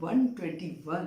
121,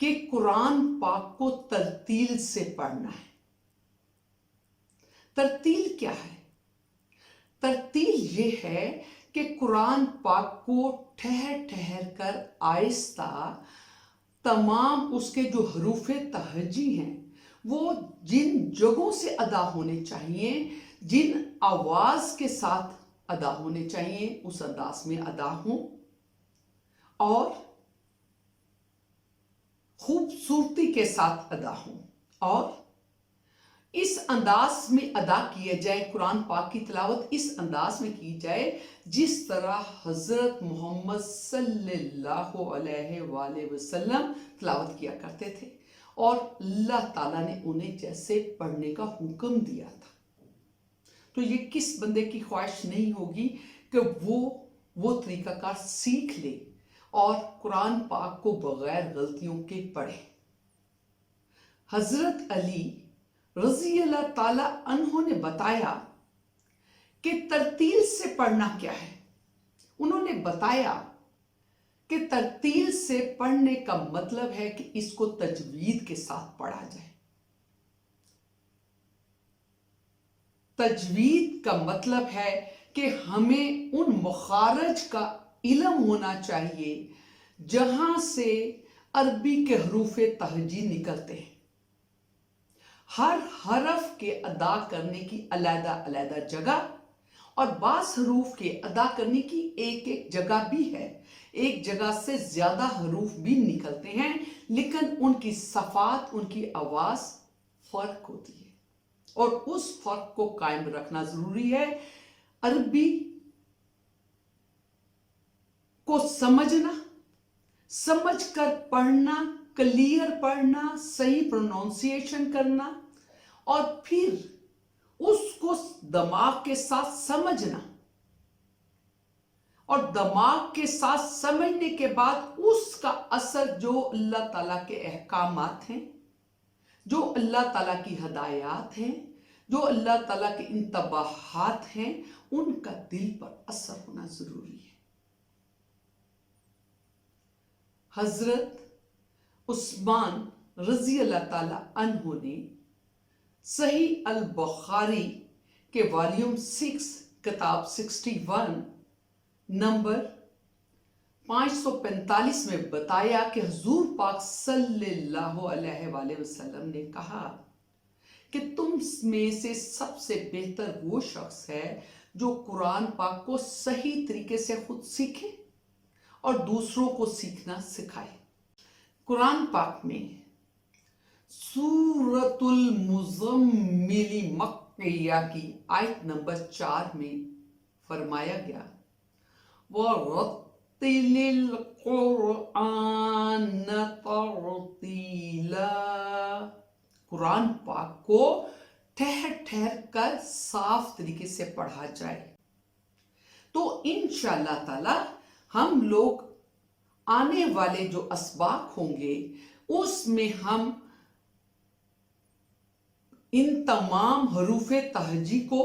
کہ قرآن پاک کو ترتیل سے پڑھنا ہے۔ ترتیل کیا ہے؟ ترتیل یہ ہے کہ قرآن پاک کو ٹھہر ٹھہر کر آہستہ تمام اس کے جو حروف تہجی ہیں وہ جن جگہوں سے ادا ہونے چاہیے، جن آواز کے ساتھ ادا ہونے چاہیے، اس انداز میں ادا ہوں اور خوبصورتی کے ساتھ ادا ہوں، اور اس انداز میں ادا کیا جائے۔ قرآن پاک کی تلاوت اس انداز میں کی جائے جس طرح حضرت محمد صلی اللہ علیہ وآلہ وسلم تلاوت کیا کرتے تھے اور اللہ تعالیٰ نے انہیں جیسے پڑھنے کا حکم دیا تھا۔ تو یہ کس بندے کی خواہش نہیں ہوگی کہ وہ طریقہ کار سیکھ لے اور قرآن پاک کو بغیر غلطیوں کے پڑھے۔ حضرت علی رضی اللہ تعالی عنہ نے بتایا کہ ترتیل سے پڑھنا کیا ہے۔ انہوں نے بتایا کہ ترتیل سے پڑھنے کا مطلب ہے کہ اس کو تجوید کے ساتھ پڑھا جائے۔ تجوید کا مطلب ہے کہ ہمیں ان مخارج کا علم ہونا چاہیے جہاں سے عربی کے حروف تہجی نکلتے ہیں۔ ہر حرف کے ادا کرنے کی علیحدہ علیحدہ جگہ اور بعض حروف کے ادا کرنے کی ایک ایک جگہ بھی ہے۔ ایک جگہ سے زیادہ حروف بھی نکلتے ہیں لیکن ان کی صفات، ان کی آواز فرق ہوتی ہے اور اس فرق کو قائم رکھنا ضروری ہے۔ عربی کو سمجھنا، سمجھ کر پڑھنا، کلیئر پڑھنا، صحیح پروننسیشن کرنا اور پھر اس کو دماغ کے ساتھ سمجھنا، اور دماغ کے ساتھ سمجھنے کے بعد اس کا اثر جو اللہ تعالیٰ کے احکامات ہیں، جو اللہ تعالیٰ کی ہدایات ہیں، جو اللہ تعالیٰ کے انتباہات ہیں، ان کا دل پر اثر ہونا ضروری ہے۔ حضرت عثمان رضی اللہ تعالیٰ عنہ نے صحیح البخاری کے والیوم 6 کتاب 61 نمبر 545 میں بتایا کہ حضور پاک صلی اللہ علیہ وآلہ وسلم نے کہا کہ تم میں سے سب سے بہتر وہ شخص ہے جو قرآن پاک کو صحیح طریقے سے خود سیکھے اور دوسروں کو سیکھنا سکھائے۔ قرآن پاک میں سورۃ المزمل مکیہ کی آیت نمبر 4 میں فرمایا گیا وَرَتِّلِ الْقُرْآنَ تَرْتِيلًا، قرآن پاک کو ٹھہر ٹھہر کر صاف طریقے سے پڑھا جائے۔ تو انشاءاللہ تعالی ہم لوگ آنے والے جو اسباق ہوں گے اس میں ہم ان تمام حروف تہجی کو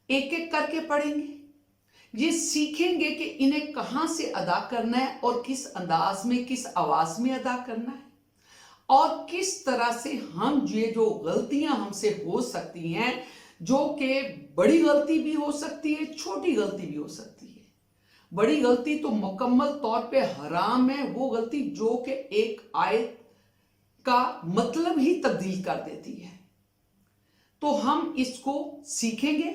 ایک ایک کر کے پڑھیں گے، یہ سیکھیں گے کہ انہیں کہاں سے ادا کرنا ہے اور کس انداز میں، کس آواز میں ادا کرنا ہے، اور کس طرح سے ہم یہ جو غلطیاں ہم سے ہو سکتی ہیں، جو کہ بڑی غلطی بھی ہو سکتی ہے، چھوٹی غلطی بھی ہو سکتی ہے۔ بڑی غلطی تو مکمل طور پہ حرام ہے، وہ غلطی جو کہ ایک آیت کا مطلب ہی تبدیل کر دیتی ہے۔ تو ہم اس کو سیکھیں گے،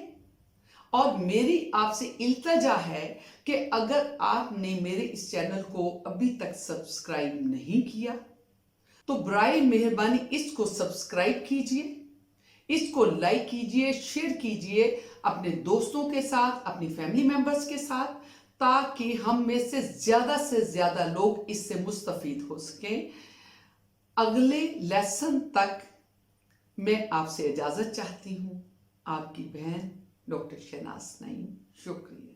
اور میری آپ سے التجا ہے کہ اگر آپ نے میرے اس چینل کو ابھی تک سبسکرائب نہیں کیا تو برائے مہربانی اس کو سبسکرائب کیجئے، اس کو لائک کیجئے، شیئر کیجئے اپنے دوستوں کے ساتھ، اپنی فیملی ممبرز کے ساتھ، تاکہ ہم میں سے زیادہ لوگ اس سے مستفید ہو سکیں۔ اگلے لیسن تک میں آپ سے اجازت چاہتی ہوں۔ آپ کی بہن ڈاکٹر شہناز نعیم، شکریہ۔